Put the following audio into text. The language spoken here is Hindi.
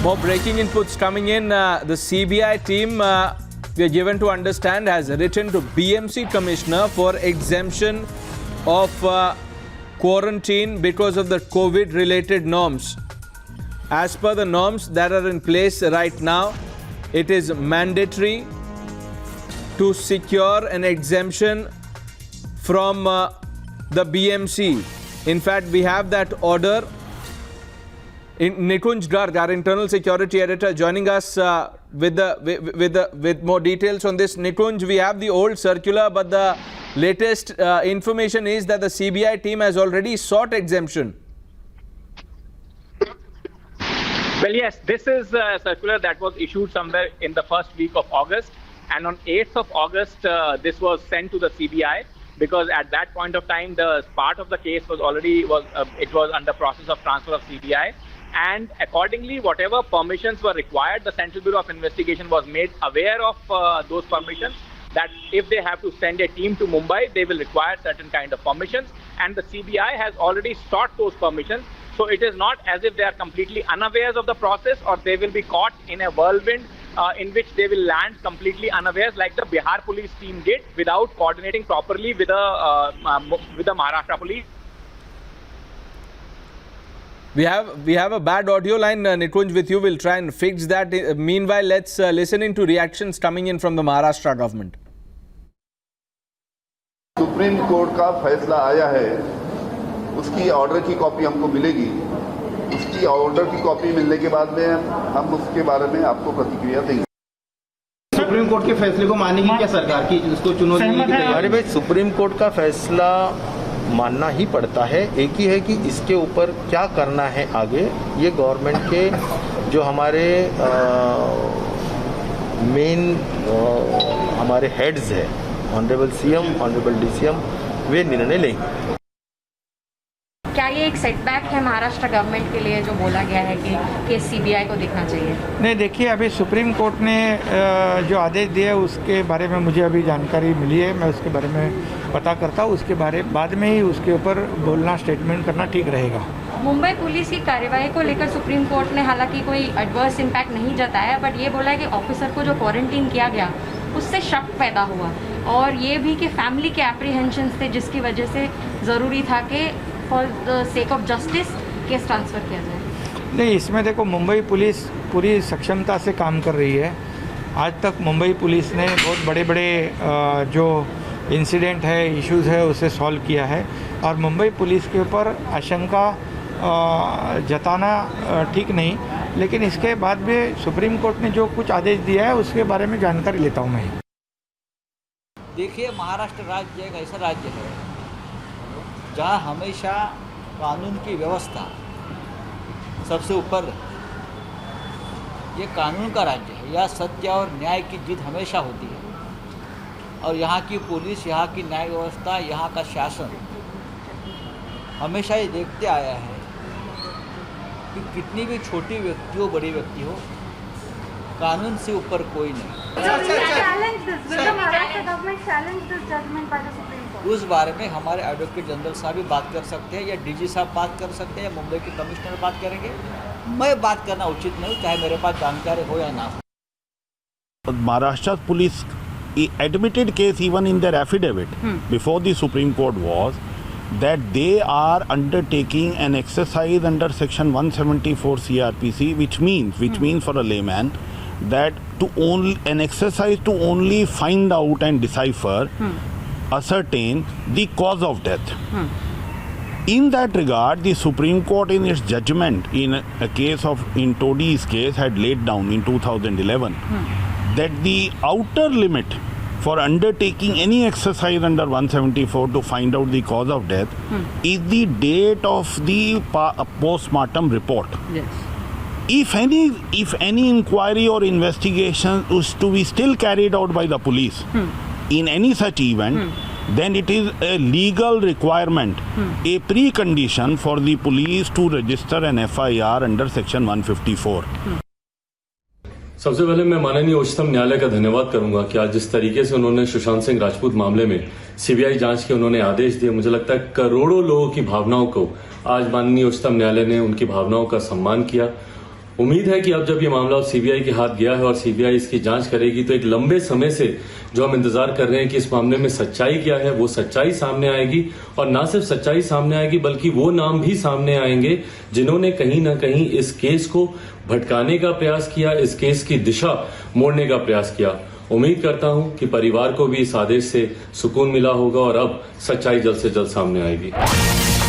More breaking inputs coming in. The CBI team, we are given to understand, has written to BMC Commissioner for exemption of quarantine because of the COVID-related norms. As per the norms that are in place right now, it is mandatory to secure an exemption from the BMC. In fact, we have that order. Nikunj Garg, our internal security editor, joining us with more details on this. Nikunj, we have the old circular, but the latest information is that the CBI team has already sought exemption. Well, yes, this is a circular that was issued somewhere in the first week of August, and on 8th of August, this was sent to the CBI because at that point of time, the part of the case was already it was under process of transfer of CBI. And accordingly, whatever permissions were required, the Central Bureau of Investigation was made aware of those permissions, that if they have to send a team to Mumbai, they will require certain kind of permissions. And the CBI has already sought those permissions. So it is not as if they are completely unawares of the process, or they will be caught in a whirlwind in which they will land completely unawares, like the Bihar police team did, without coordinating properly with the Maharashtra police. We have a bad audio line, Nikunj, with you. We'll try and fix that. Meanwhile, let's listen into reactions coming in from the Maharashtra government. Supreme court का फैसला आया है, उसकी ऑर्डर की कॉपी हमको मिलेगी। उसकी ऑर्डर की कॉपी मिलने के बाद में हम उसके बारे में आपको प्रतिक्रिया देंगे। सुप्रीम कोर्ट के फैसले को मानेगी क्या सरकार की, उसको चुनौती देने की तैयारी? अरे भाई, सुप्रीम कोर्ट का फैसला मानना ही पड़ता है। एक ही है कि इसके ऊपर क्या करना है आगे। ये गवर्नमेंट के जो हमारे मेन हमारे हेड्स है, ऑनरेबल सीएम, ऑनरेबल डीसीएम, वे निर्णय लेंगे। क्या ये एक सेटबैक है महाराष्ट्र गवर्नमेंट के लिए जो बोला गया है कि सीबीआई को देखना चाहिए? नहीं, देखिए, अभी सुप्रीम कोर्ट ने जो आदेश दिया है उसके बारे में मुझे अभी जानकारी मिली है। मैं उसके बारे में पता करता हूँ, उसके बारे बाद में ही उसके ऊपर बोलना, स्टेटमेंट करना ठीक रहेगा। मुंबई पुलिस की कार्यवाही को लेकर सुप्रीम कोर्ट ने हालांकि कोई एडवर्स इम्पैक्ट नहीं जताया, बट ये बोला है कि ऑफिसर को जो क्वारंटीन किया गया उससे शक पैदा हुआ, और ये भी कि फैमिली के एप्रीहेंशंस थे जिसकी वजह से ज़रूरी था कि for the sake of justice case transfer किया जाए। नहीं, इसमें देखो, मुंबई पुलिस पूरी सक्षमता से काम कर रही है। आज तक मुंबई पुलिस ने बहुत बड़े बड़े जो इंसिडेंट है, इश्यूज़ है, उसे सॉल्व किया है, और मुंबई पुलिस के ऊपर आशंका जताना ठीक नहीं। लेकिन इसके बाद भी सुप्रीम कोर्ट ने जो कुछ आदेश दिया है उसके बारे में जानकारी लेता हूँ मैं। देखिए, महाराष्ट्र राज्य एक ऐसा राज्य है जहाँ हमेशा कानून की व्यवस्था सबसे ऊपर रहे। ये कानून का राज्य है, यहाँ सत्य और न्याय की जीत हमेशा होती है, और यहाँ की पुलिस, यहाँ की न्याय व्यवस्था, यहाँ का शासन हमेशा ये देखते आया है कि कितनी भी छोटी व्यक्ति हो, बड़ी व्यक्ति हो, कानून से ऊपर कोई नहीं। उस बारे में हमारे एडवोकेट जनरल साहब भी बात कर सकते हैं, या डीजी साहब बात कर सकते हैं, या मुंबई के कमिश्नर बात करेंगे। मैं बात करना उचित नहीं, चाहे मेरे पास जानकारी हो या ना हो। Maharashtra police admitted case even in their affidavit before the Supreme Court was that they are undertaking an exercise under section 174 CRPC, which means for a layman that an exercise to only find out and decipher, ascertain the cause of death. In that regard, the Supreme Court in its judgment in a case in Todi's case had laid down in 2011 that the outer limit for undertaking any exercise under 174 to find out the cause of death is the date of the post-mortem report. Yes. If any inquiry or investigation is to be still carried out by the police in any such event, then it is a legal requirement, a precondition for the police to register an FIR under section 154. सबसे पहले मैं माननीय उच्चतम न्यायालय का धन्यवाद करूंगा कि आज जिस तरीके से उन्होंने सुशांत सिंह राजपूत मामले में सीबीआई जांच के उन्होंने आदेश दिए, मुझे लगता है करोड़ों लोगों की भावनाओं को आज माननीय उच्चतम न्यायालय ने उनकी भावनाओं का सम्मान किया उम्मीद है कि अब जब ये मामला सीबीआई के हाथ गया है और सीबीआई इसकी जांच करेगी तो एक लंबे समय से जो हम इंतजार कर रहे हैं कि इस मामले में सच्चाई क्या है वो सच्चाई सामने आएगी। और ना सिर्फ सच्चाई सामने आएगी बल्कि वो नाम भी सामने आएंगे जिन्होंने कहीं ना कहीं इस केस को भटकाने का प्रयास किया, इस केस की दिशा मोड़ने का प्रयास किया। उम्मीद करता हूं कि परिवार को भी इस आदेश से सुकून मिला होगा और अब सच्चाई जल्द से जल्द सामने आएगी।